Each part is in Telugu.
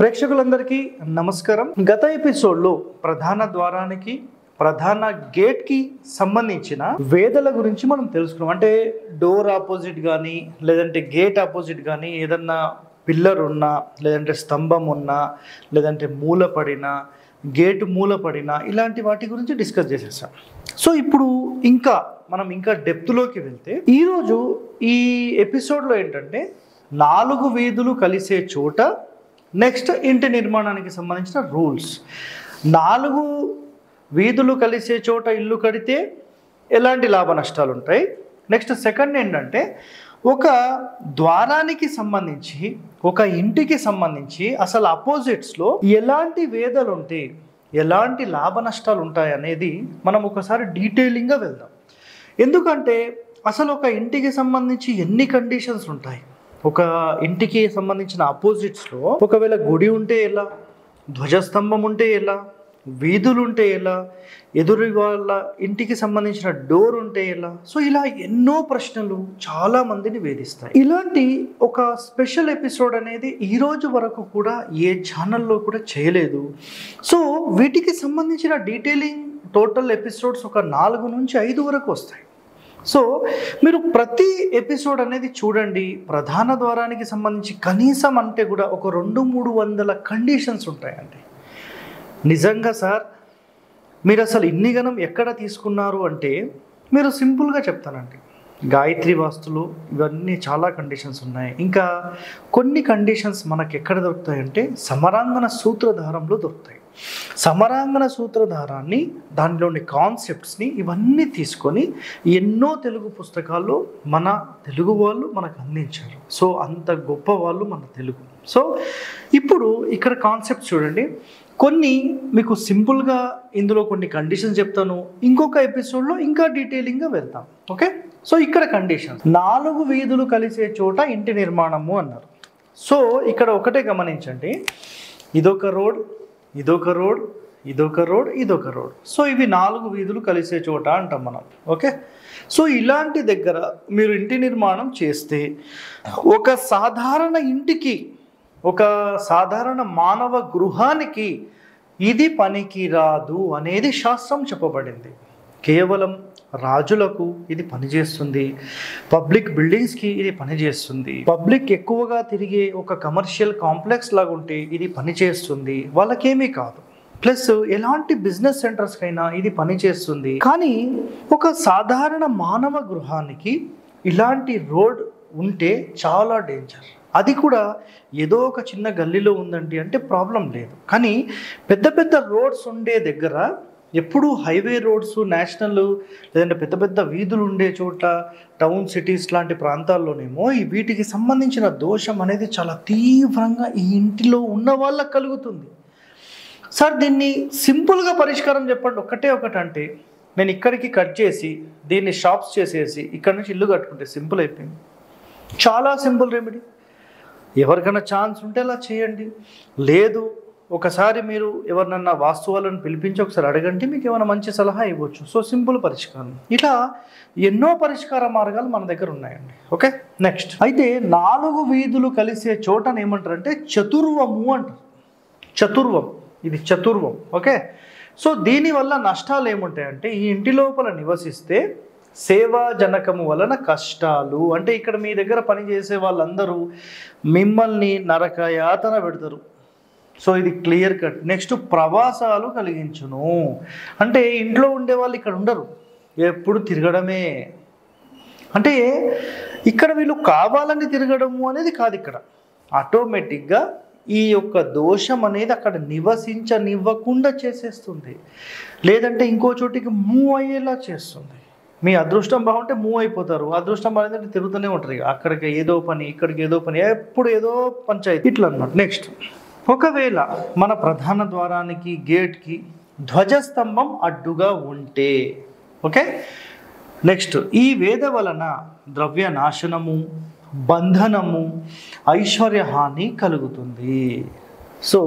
ప్రేక్షకులందరికీ నమస్కారం. గత ఎపిసోడ్లో ప్రధాన ద్వారానికి ప్రధాన గేట్ కి సంబంధించిన వేదల గురించి మనం తెలుసుకున్నాం. అంటే డోర్ ఆపోజిట్ కానీ లేదంటే గేట్ ఆపోజిట్ కానీ ఏదన్నా పిల్లర్ ఉన్నా లేదంటే స్తంభం ఉన్నా లేదంటే మూలపడిన గేటు మూలపడిన ఇలాంటి వాటి గురించి డిస్కస్ చేసేసాం. సో ఇప్పుడు మనం ఇంకా డెప్త్లోకి వెళ్తే ఈరోజు ఈ ఎపిసోడ్లో ఏంటంటే 4 వీధులు కలిసే చోట నెక్స్ట్ ఇంటి నిర్మాణానికి సంబంధించిన రూల్స్. 4 వీధులు కలిసే చోట ఇల్లు కడితే ఎలాంటి లాభ నష్టాలు ఉంటాయి. నెక్స్ట్ సెకండ్ ఏంటంటే ఒక ద్వారానికి సంబంధించి ఒక ఇంటికి సంబంధించి అసలు అపోజిట్స్లో ఎలాంటి వేదలు ఉంటాయి, ఎలాంటి లాభ నష్టాలు ఉంటాయి అనేది మనం ఒకసారి డీటెయిలింగ్గా వెళ్దాం. ఎందుకంటే అసలు ఒక ఇంటికి సంబంధించి ఎన్ని కండిషన్స్ ఉంటాయి, ఒక ఇంటికి సంబంధించిన అపోజిట్స్లో ఒకవేళ గుడి ఉంటే ఎలా, ధ్వజస్తంభం ఉంటే ఎలా, వీధులు ఉంటే ఎలా, ఎదురు వాళ్ళ ఇంటికి సంబంధించిన డోర్ ఉంటే ఎలా. సో ఇలా ఎన్నో ప్రశ్నలు చాలా మందిని వేధిస్తాయి. ఇలాంటి ఒక స్పెషల్ ఎపిసోడ్ అనేది ఈరోజు వరకు కూడా ఏ ఛానల్లో కూడా చేయలేదు. సో వీటికి సంబంధించిన డీటెయిలింగ్ టోటల్ ఎపిసోడ్స్ ఒక 4 నుంచి 5 వరకు వస్తాయి. సో మీరు ప్రతి ఎపిసోడ్ అనేది చూడండి. ప్రధాన ద్వారానికి సంబంధించి కనీసం అంటే కూడా ఒక 200-300 కండిషన్స్ ఉంటాయండి. నిజంగా సార్ మీరు అసలు ఇన్ని గణం ఎక్కడ తీసుకున్నారు అంటే మీరు సింపుల్గా చెప్తానండి. గాయత్రి వాస్తులు ఇవన్నీ చాలా కండిషన్స్ ఉన్నాయి. ఇంకా కొన్ని కండిషన్స్ మనకు ఎక్కడ దొరుకుతాయంటే సమరాంగణ సూత్రధారంలో దొరుకుతాయి. సమరాంగణ సూత్రధారాన్ని, దానిలోని కాన్సెప్ట్స్ని ఇవన్నీ తీసుకొని ఎన్నో తెలుగు పుస్తకాల్లో మన తెలుగు వాళ్ళు మనకు అందించారు. సో అంత గొప్ప వాళ్ళు మన తెలుగు. సో ఇప్పుడు ఇక్కడ కాన్సెప్ట్ చూడండి. కొన్ని మీకు సింపుల్గా ఇందులో కొన్ని కండిషన్స్ చెప్తాను, ఇంకొక ఎపిసోడ్లో ఇంకా డీటెయిలింగ్గా వెళ్తాం. ఓకే. సో ఇక్కడ కండిషన్స్ 4 వీధులు కలిసే చోట ఇంటి నిర్మాణము అన్నారు. సో ఇక్కడ ఒకటే గమనించండి, ఇదొక రోడ్, ఇదొక రోడ్, ఇదొక రోడ్, ఇదొక రోడ్. సో ఇవి 4 వీధులు కలిసే చోట అంటాం మనం. ఓకే. సో ఇలాంటి దగ్గర మీరు ఇంటి నిర్మాణం చేస్తే ఒక సాధారణ ఇంటికి, ఒక సాధారణ మానవ గృహానికి ఇది పనికి రాదు అనేది శాస్త్రం చెప్పబడింది. కేవలం రాజులకు ఇది పనిచేస్తుంది, పబ్లిక్ బిల్డింగ్స్కి ఇది పనిచేస్తుంది, పబ్లిక్ ఎక్కువగా తిరిగే ఒక కమర్షియల్ కాంప్లెక్స్ లాగా ఉంటే ఇది పనిచేస్తుంది, వాళ్ళకేమీ కాదు. ప్లస్ ఎలాంటి బిజినెస్ సెంటర్స్కైనా ఇది పనిచేస్తుంది. కానీ ఒక సాధారణ మానవ గృహానికి ఇలాంటి రోడ్ ఉంటే చాలా డేంజర్. అది కూడా ఏదో ఒక చిన్న గల్లీలో ఉందండి అంటే ప్రాబ్లం లేదు. కానీ పెద్ద పెద్ద రోడ్స్ ఉండే దగ్గర, ఎప్పుడు హైవే రోడ్స్, నేషనల్ లేదంటే పెద్ద పెద్ద వీధులు ఉండే చోట, టౌన్ సిటీస్ లాంటి ప్రాంతాల్లోనేమో ఈ వీటికి సంబంధించిన దోషం అనేది చాలా తీవ్రంగా ఈ ఇంటిలో ఉన్న వాళ్ళకి కలుగుతుంది. సార్ దీన్ని సింపుల్గా పరిష్కారం చెప్పండి. ఒకటంటే నేను ఇక్కడికి కట్ చేసి దీన్ని షాప్స్ చేసేసి ఇక్కడ నుంచి ఇల్లు కట్టుకుంటే సింపుల్ అయిపోయింది. చాలా సింపుల్ రెమెడీ. ఎవరికైనా ఛాన్స్ ఉంటే అలా చేయండి. లేదు ఒకసారి మీరు ఎవరినన్నా వాస్తు వాళ్ళని పిలిపించి ఒకసారి అడగండి, మీకు ఏమైనా మంచి సలహా ఇవ్వచ్చు. సో సింపుల్ పరిష్కారం. ఇలా ఎన్నో పరిష్కార మార్గాలు మన దగ్గర ఉన్నాయండి. ఓకే. నెక్స్ట్ అయితే 4 వీధులు కలిసే చోటను ఏమంటారంటే చతుర్వము అంటారు. చతుర్వం, ఇది చతుర్వం. ఓకే. సో దీనివల్ల నష్టాలు ఏముంటాయంటే ఈ ఇంటి లోపల నివసిస్తే సేవా జనకము వలన కష్టాలు. అంటే ఇక్కడ మీ దగ్గర పనిచేసే వాళ్ళందరూ మిమ్మల్ని నరకయాతన పెడతారు. సో ఇది క్లియర్ కట్. నెక్స్ట్ ప్రవాసాలు కలిగించును. అంటే ఇంట్లో ఉండే వాళ్ళు ఇక్కడ ఉండరు, ఎప్పుడు తిరగడమే. అంటే ఇక్కడ వీళ్ళు కావాలని తిరగడము అనేది కాదు, ఇక్కడ ఆటోమేటిక్గా ఈ యొక్క దోషం అనేది అక్కడ నివసించనివ్వకుండా చేసేస్తుంది, లేదంటే ఇంకో చోటికి మూవ్ అయ్యేలా చేస్తుంది. మీ అదృష్టం బాగుంటే మూవ్ అయిపోతారు, అదృష్టం బాగుంటే తిరుగుతూనే ఉంటారు. ఇక అక్కడికి ఏదో పని, ఇక్కడికి ఏదో పని, ఎప్పుడు ఏదో పంచాయతీ ఇట్లా అన్నమాట. నెక్స్ట్ ఒకవేళ మన ప్రధాన ద్వారానికి గేట్కి ధ్వజస్తంభం అడ్డుగా ఉంటే, ఓకే. నెక్స్ట్ ఈ వేద వలన ద్రవ్య నాశనము, బంధనము, ఐశ్వర్యహాని కలుగుతుంది. సో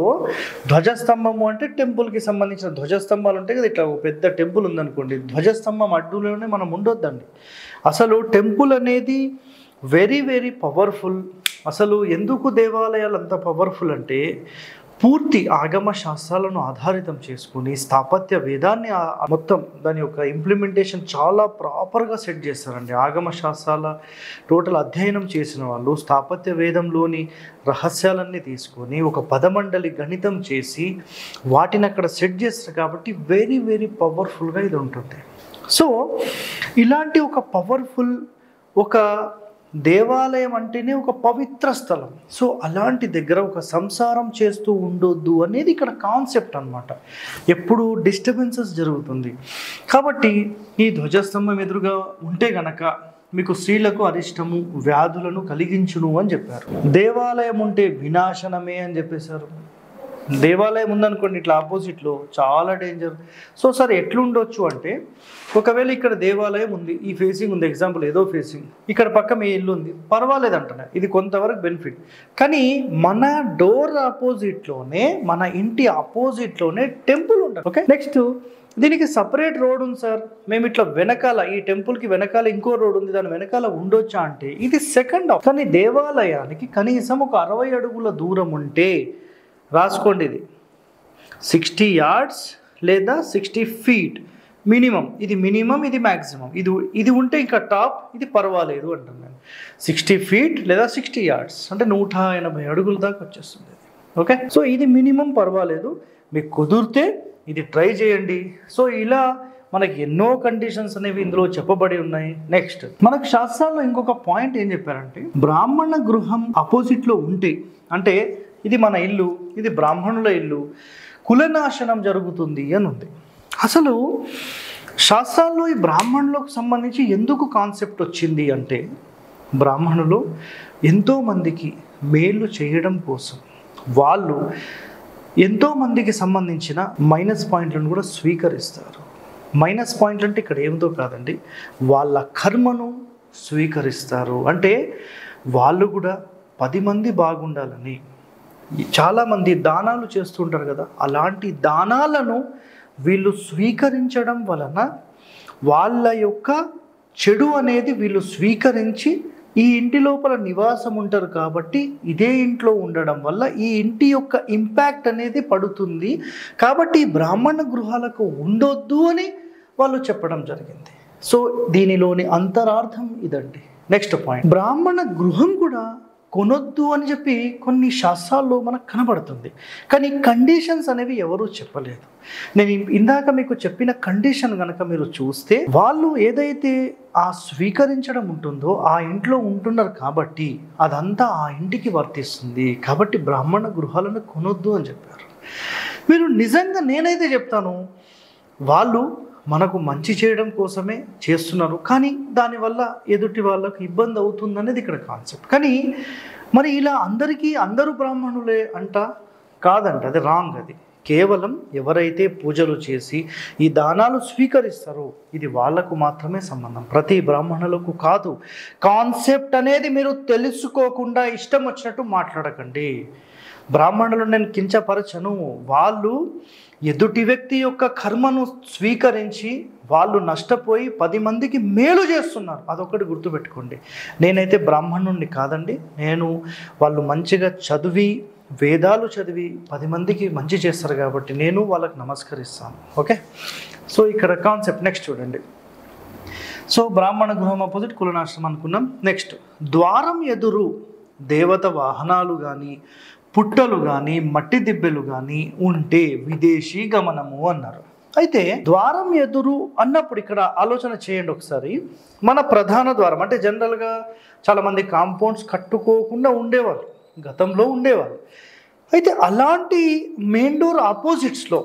ధ్వజస్తంభము అంటే టెంపుల్కి సంబంధించిన ధ్వజస్తంభాలు ఉంటాయి కదా. ఇట్లా పెద్ద టెంపుల్ ఉందనుకోండి, ధ్వజస్తంభం అడ్డులోనే మనం ఉండొద్దండి. అసలు టెంపుల్ అనేది వెరీ వెరీ పవర్ఫుల్. అసలు ఎందుకు దేవాలయాలు అంత పవర్ఫుల్ అంటే పూర్తి ఆగమ శాస్త్రాలను ఆధారితం చేసుకుని స్థాపత్య వేదాన్ని మొత్తం దాని యొక్క ఇంప్లిమెంటేషన్ చాలా ప్రాపర్గా సెట్ చేస్తారండి. ఆగమ శాస్త్రాల టోటల్ అధ్యయనం చేసిన వాళ్ళు స్థాపత్య వేదంలోని రహస్యాలన్నీ తీసుకొని ఒక పదమండలి గణితం చేసి వాటిని అక్కడ సెట్ చేస్తారు కాబట్టి వెరీ వెరీ పవర్ఫుల్గా ఇది ఉంటుంది. సో ఇలాంటి ఒక పవర్ఫుల్ ఒక దేవాలయం అంటేనే ఒక పవిత్ర స్థలం. సో అలాంటి దగ్గర ఒక సంసారం చేస్తూ ఉండొద్దు అనేది ఇక్కడ కాన్సెప్ట్ అనమాట. ఎప్పుడు డిస్టర్బెన్సెస్ జరుగుతుంది కాబట్టి ఈ ధ్వజస్తంభం ఎదురుగా ఉంటే గనక మీకు స్త్రీలకు అరిష్టము వ్యాధులను కలిగించును అని చెప్పారు. దేవాలయం ఉంటే వినాశనమే అని చెప్పేశారు. దేవాలయం ఉందనుకోండి ఇట్లా ఆపోజిట్లో చాలా డేంజర్. సో సరే ఎట్లుండొచ్చు అంటే ఒకవేళ ఇక్కడ దేవాలయం ఉంది, ఈ ఫేసింగ్ ఉంది, ఎగ్జాంపుల్ ఏదో ఫేసింగ్, ఇక్కడ పక్క మీ ఇల్లు ఉంది, పర్వాలేదు అంటున్నా, ఇది కొంతవరకు బెనిఫిట్. కానీ మన డోర్ ఆపోజిట్లోనే మన ఇంటి ఆపోజిట్లోనే టెంపుల్ ఉంటుంది. ఓకే, నెక్స్ట్ దీనికి సపరేట్ రోడ్ ఉంది సార్, మేము ఇట్లా వెనకాల ఈ టెంపుల్కి వెనకాల ఇంకో రోడ్ ఉంది, దాని వెనకాల ఉండొచ్చా అంటే ఇది సెకండ్ ఆప్షన్. కానీ దేవాలయానికి కనీసం ఒక 60 అడుగుల దూరం ఉంటే రాసుకోండి, ఇది 60 yards లేదా 60 feet మినిమం. ఇది మినిమం, ఇది మ్యాక్సిమం. ఇది ఉంటే ఇంకా టాప్, ఇది పర్వాలేదు అంటాను నేను. 60 feet లేదా 60 yards అంటే 180 అడుగుల దాకా వచ్చేస్తుంది. ఓకే, సో ఇది మినిమం, పర్వాలేదు, మీకు కుదిరితే ఇది ట్రై చేయండి. సో ఇలా మనకి ఎన్నో కండిషన్స్ అనేవి ఇందులో చెప్పబడి ఉన్నాయి. నెక్స్ట్ మనకు శాస్త్రాల్లో ఇంకొక పాయింట్ ఏం చెప్పారంటే బ్రాహ్మణ గృహం అపోజిట్లో ఉంటే, అంటే ఇది మన ఇల్లు, ఇది బ్రాహ్మణుల ఇల్లు, కులనాశనం జరుగుతుంది అని ఉంది. అసలు శాస్త్రాల్లో ఈ బ్రాహ్మణులకు సంబంధించి ఎందుకు కాన్సెప్ట్ వచ్చింది అంటే బ్రాహ్మణులు ఎంతోమందికి మేలు చేయడం కోసం వాళ్ళు ఎంతోమందికి సంబంధించిన మైనస్ పాయింట్లను కూడా స్వీకరిస్తారు. మైనస్ పాయింట్లు అంటే ఇక్కడ ఏమిటో కాదండి, వాళ్ళ కర్మను స్వీకరిస్తారు. అంటే వాళ్ళు కూడా 10 మంది బాగుండాలని చాలామంది దానాలు చేస్తుంటారు కదా, అలాంటి దానాలను వీళ్ళు స్వీకరించడం వలన వాళ్ళ యొక్క చెడు అనేది వీళ్ళు స్వీకరించి ఈ ఇంటి లోపల నివాసం ఉంటారు కాబట్టి ఇదే ఇంట్లో ఉండడం వల్ల ఈ ఇంటి యొక్క ఇంపాక్ట్ అనేది పడుతుంది. కాబట్టి బ్రాహ్మణ గృహాలకు ఉండొద్దు అని వాళ్ళు చెప్పడం జరిగింది. సో దీనిలోని అంతరార్థం ఇదండి. నెక్స్ట్ పాయింట్, బ్రాహ్మణ గృహం కూడా కొనొద్దు అని చెప్పి కొన్ని శాస్త్రాల్లో మనకు కనబడుతుంది. కానీ కండిషన్స్ అనేవి ఎవరూ చెప్పలేదు. నేను ఇందాక మీకు చెప్పిన కండిషన్ కనుక మీరు చూస్తే వాళ్ళు ఏదైతే ఆ స్వీకరించడం ఉంటుందో ఆ ఇంట్లో ఉంటున్నారు కాబట్టి అదంతా ఆ ఇంటికి వర్తిస్తుంది. కాబట్టి బ్రాహ్మణ గృహాలను కొనొద్దు అని చెప్పారు. మీరు నిజంగా నేనైతే చెప్తాను, వాళ్ళు మనకు మంచి చేయడం కోసమే చేస్తున్నారు, కానీ దానివల్ల ఎదుటి వాళ్ళకు ఇబ్బంది అవుతుందనేది ఇక్కడ కాన్సెప్ట్. కానీ మరి ఇలా అందరూ బ్రాహ్మణులే అంట కాదంట, అది రాంగ్. అది కేవలం ఎవరైతే పూజలు చేసి ఈ దానాలు స్వీకరిస్తారో ఇది వాళ్లకు మాత్రమే సంబంధం, ప్రతి బ్రాహ్మణులకు కాదు. కాన్సెప్ట్ అనేది మీరు తెలుసుకోకుండా ఇష్టం వచ్చినట్టు మాట్లాడకండి. బ్రాహ్మణులు నేను కించపరచను, వాళ్ళు ఎదుటి వ్యక్తి యొక్క కర్మను స్వీకరించి వాళ్ళు నష్టపోయి 10 మందికి మేలు చేస్తున్నారు. అదొకటి గుర్తుపెట్టుకోండి. నేనైతే బ్రాహ్మణుణ్ణి కాదండి, నేను వాళ్ళు మంచిగా చదివి వేదాలు చదివి 10 మందికి మంచి చేస్తారు కాబట్టి నేను వాళ్ళకి నమస్కరిస్తాను. ఓకే, సో ఇక్కడ కాన్సెప్ట్ నెక్స్ట్ చూడండి. సో బ్రాహ్మణ గృహం అపోజిట్ కులనాశనం అనుకున్నాం. నెక్స్ట్ ద్వారం ఎదురు దేవత వాహనాలు కానీ పుట్టలు కానీ మట్టి దిబ్బెలు కానీ ఉంటే విదేశీ గమనము అన్నారు. అయితే ద్వారం ఎదురు అన్నప్పుడు ఇక్కడ ఆలోచన చేయండి ఒకసారి. మన ప్రధాన ద్వారం అంటే జనరల్గా చాలామంది కాంపౌండ్స్ కట్టుకోకుండా ఉండేవాళ్ళు, గతంలో ఉండేవాళ్ళు. అయితే అలాంటి మెయిన్ డోర్ ఆపోజిట్స్లో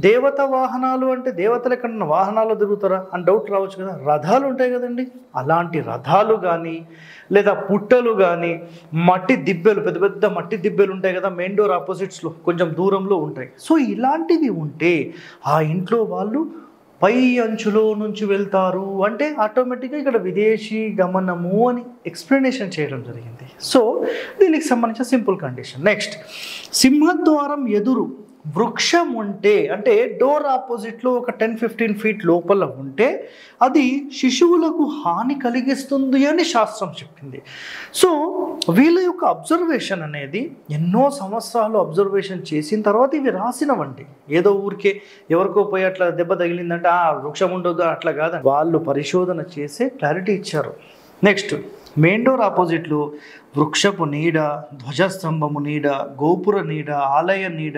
దేవత వాహనాలు అంటే దేవతలు ఎక్కడన్నా వాహనాలు తిరుగుతారా అని డౌట్ రావచ్చు కదా. రథాలు ఉంటాయి కదండి, అలాంటి రథాలు కానీ లేదా పుట్టలు కానీ మట్టి దిబ్బెలు, పెద్ద పెద్ద మట్టి దిబ్బెలు ఉంటాయి కదా మెయిన్ డోర్ ఆపోజిట్స్లో కొంచెం దూరంలో ఉంటాయి. సో ఇలాంటివి ఉంటే ఆ ఇంట్లో వాళ్ళు పై అంచులో నుంచి వెళ్తారు అంటే ఆటోమేటిక్గా ఇక్కడ విదేశీ గమనము అని ఎక్స్ప్లెనేషన్ చేయడం జరిగింది. సో దీనికి సంబంధించిన సింపుల్ కండిషన్. నెక్స్ట్ సింహద్వారం ఎదురు వృక్షం ఉంటే అంటే డోర్ ఆపోజిట్లో ఒక 10-15 ఫీట్ లోపల ఉంటే అది శిశువులకు హాని కలిగిస్తుంది అని శాస్త్రం చెప్పింది. సో వీళ్ళ యొక్క అబ్జర్వేషన్ అనేది ఎన్నో సంవత్సరాలు అబ్జర్వేషన్ చేసిన తర్వాత ఇవి రాసినవండి. ఏదో ఊరికే ఎవరికో పోయి అట్లా దెబ్బ తగిలిందంటే వృక్షం ఉండదు అట్లా కాదండి. వాళ్ళు పరిశోధన చేసే క్లారిటీ ఇచ్చారు. నెక్స్ట్, మెయిన్ డోర్ ఆపోజిట్లో వృక్షపు నీడ, ధ్వజస్తంభము నీడ, గోపుర నీడ, ఆలయ నీడ,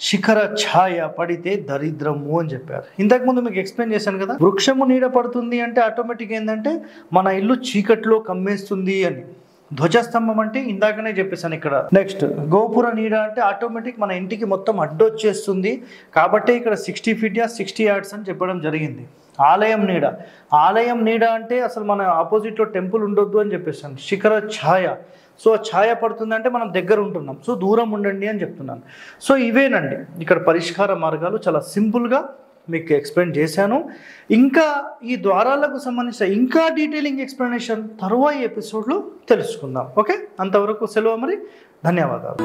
శిఖర ఛాయ పడితే దరిద్రము అని చెప్పారు. ఇంతకుముందు మీకు ఎక్స్ప్లెయిన్ చేశాను కదా, వృక్షము నీడ పడుతుంది అంటే ఆటోమేటిక్ ఏంటంటే మన ఇల్లు చీకట్లో కమ్మేస్తుంది అని. ధ్వజస్తంభం అంటే ఇందాకనే చెప్పేశాను ఇక్కడ. నెక్స్ట్, గోపుర నీడ అంటే ఆటోమేటిక్ మన ఇంటికి మొత్తం అడ్డొచ్చేస్తుంది కాబట్టి ఇక్కడ 60 ఫీట్ 60 యార్డ్స్ అని చెప్పడం జరిగింది. ఆలయం నీడ, ఆలయం నీడ అంటే అసలు మన ఆపోజిట్లో టెంపుల్ ఉండొద్దు అని చెప్పేసాను. శిఖర ఛాయ, సో ఛాయ పడుతుందంటే మనం దగ్గర ఉంటున్నాం, సో దూరం ఉండండి అని చెప్తున్నాను. సో ఇవేనండి ఇక్కడ పరిష్కార మార్గాలు. చాలా సింపుల్గా మీకు ఎక్స్ప్లెయిన్ చేశాను. ఇంకా ఈ ద్వారాలకు సంబంధించిన ఇంకా డీటెయిలింగ్ ఎక్స్ప్లెనేషన్ తరువాయి ఎపిసోడ్లో తెలుసుకుందాం. ఓకే, అంతవరకు సెలవు మరి. ధన్యవాదాలు.